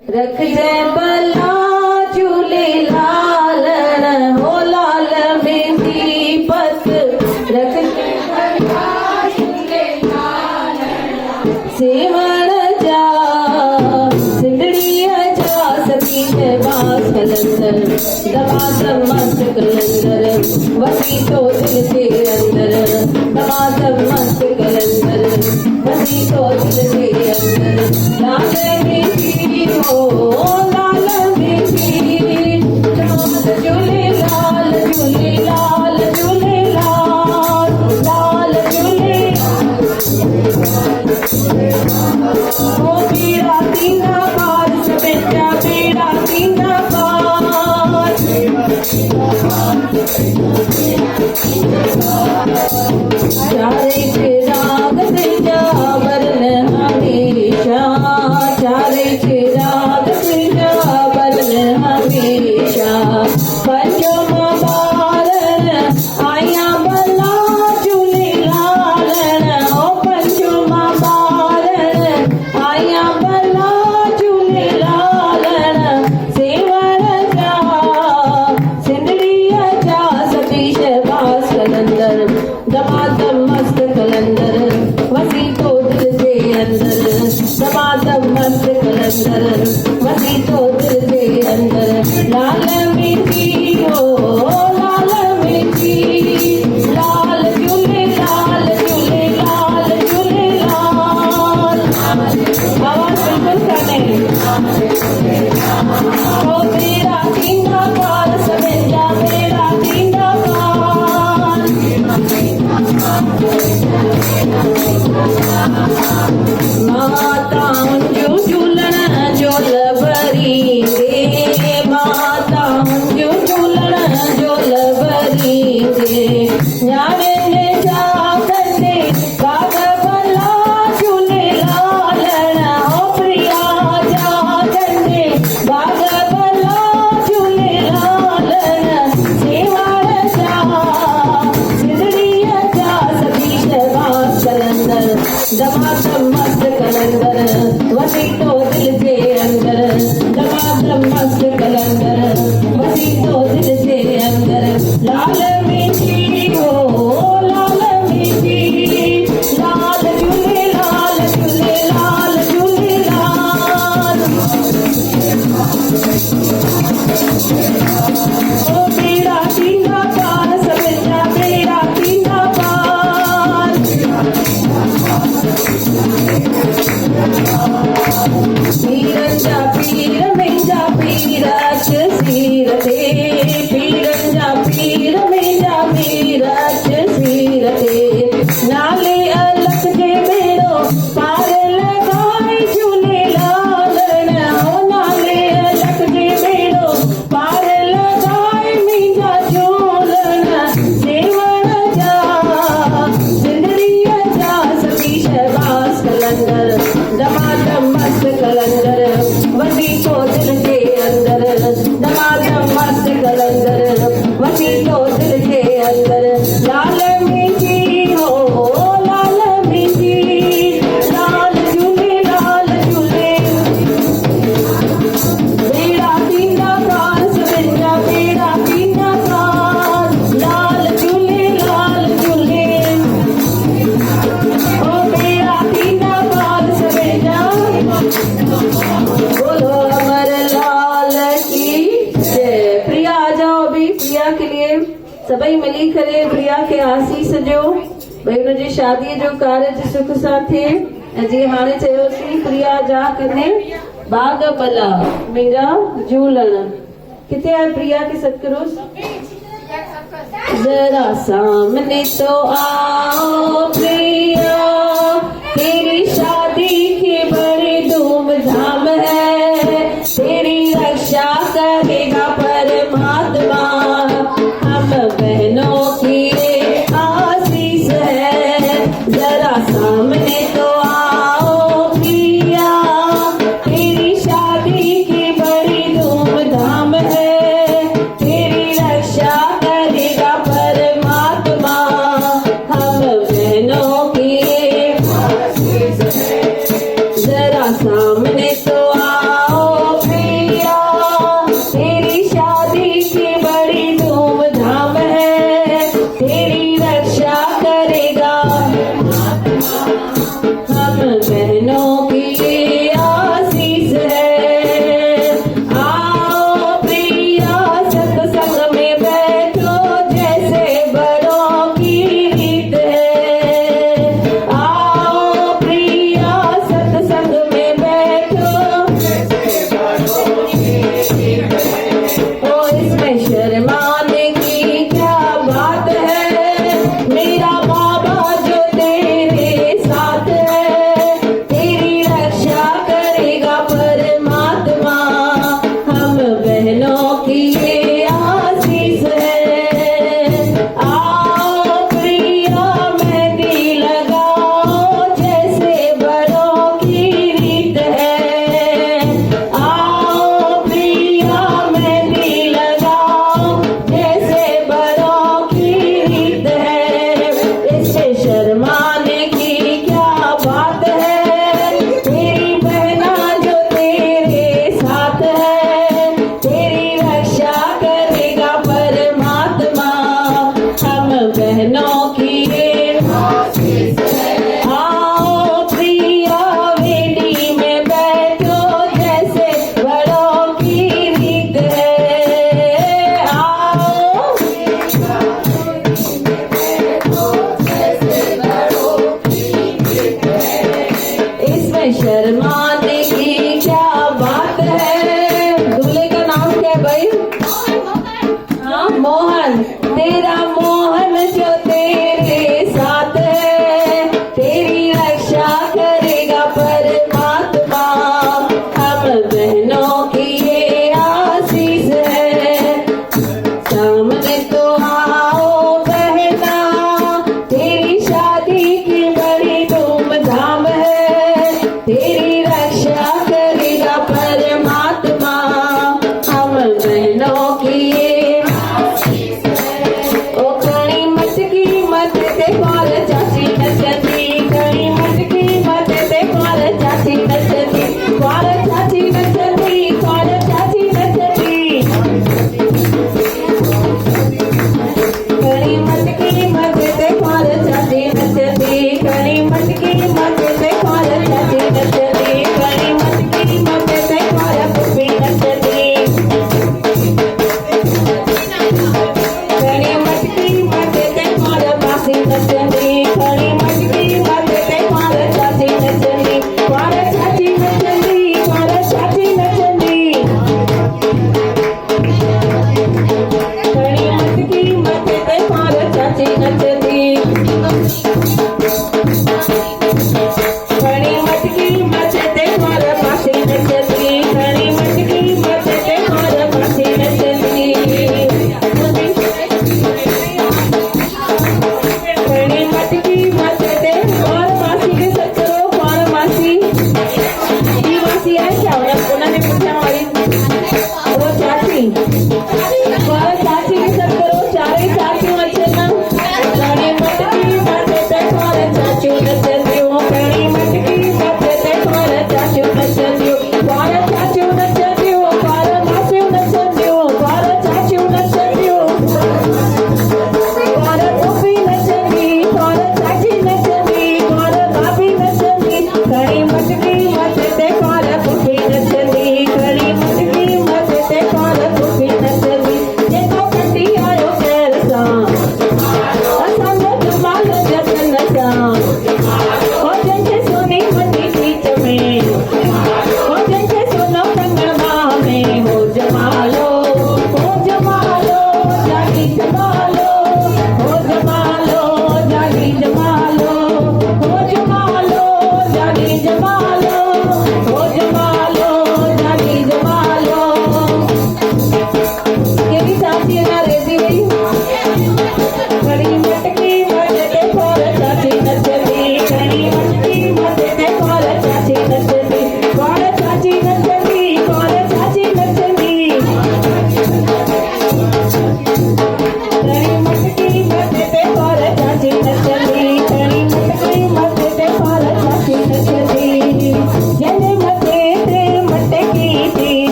रख जय भला झूलेलाल हो लाल में दीपक रख जय भला झूलेलाल सेवण जा सिंधड़ीअ जा सती बास कलंदर दमादम मस्त कलंदर वसी तो दिल के अंदर दमादम मस्त कलंदर वसी तो दिल के अंदर लाल में जी हो लाल में जी लाल झूलेलाल झूलेलाल झूलेलाल लाल झूलेलाल ओ बीड़ा तीना पार सवेजा बीड़ा तीना पार चारे के राग तेजा बरन हमेशा चारे के राग तेजा बरन हमेशा पंचम बारन आया भला झूलेलाल ओ पंचम बारन आया भला झूलेलाल सेवण जा सिंधड़ीअ जा सतीश बास कलंदर दमादम मस्त कलंदर वसी तो दिल के अंदर दमादम मस्त कलंदर वसी तो दिल के अंदर लाल मिर्ची हो लाल मिर्ची लाल झूले लाल झूले लाल झूले लाल आवाज बिल्कुल करने ओ मेरा तीना पाल सवेजा मेरा तीना पाल माता जो झूलन झोल भरी दे माता जो झूलन झोल भरी दे न्याणे ने जा कंदे बाग भला झूलेलाल ओ प्रिया जा कंदे बाग भला झूलेलाल सेवाड़ जा सिंधड़ीअ जा सतीश बास कलंदर दमादम मस्त कलंदर वसी तो दिल के अंदर दमादम मस्त कलंदर वसी तो दिल के अंदर लाल मिर्ची हो लाल मिर्ची लाल झूलेलाल झूलेलाल झूलेलाल ओ बेड़ा तीना पार सवेजा बेड़ा तीना पार पीरंजा पीर मेंजा पीरच सीरते पीरंजा पीर मेंजा पीरच सीरते नाले अलख जे बेड़ो पार लगाए झूलेलाल ओ नाले अलख जे बेड़ो पार लगाए मेंजा झोलन सेवण जा सिंधड़ीअ जा सतीश बास कलंदर दमादम मस्त कलंदर वसी तो दिल के अंदर दमादम मस्त कलंदर वसी तो दिल के अंदर लाल मिर्ची हो लाल मिर्ची लाल झूले बेड़ा तीना पार सवेजा बेड़ा तीना पार लाल झूले ओ बेड़ा तीना पार सवेजा बोलो अमर लाल की जय। प्रिया आ जाओ अभी प्रिया के लिए सभई मिली करे प्रिया के आसीस जो भई हुनजी शादी जो कार्य सुख सां थिए ऐं जीअं हाणे चयोसीं प्रिया जा कने बाग भला मुंहिंजा झूलण किथे आहे प्रिया के सतगुरुस जरा सामने तो आओ प्रिया तेरी शादी की बड़ी धूमधाम है तेरी रक्षा करेगा परमात्मा हम बहनों की ये आशीष है जरा सामने तो आओ प्रिया तेरी शादी की बड़ी धूमधाम है तेरी रक्षा करेगा परमात्मा हम बहनों की ये है भाई? हाँ मोहन, तेरा मोहन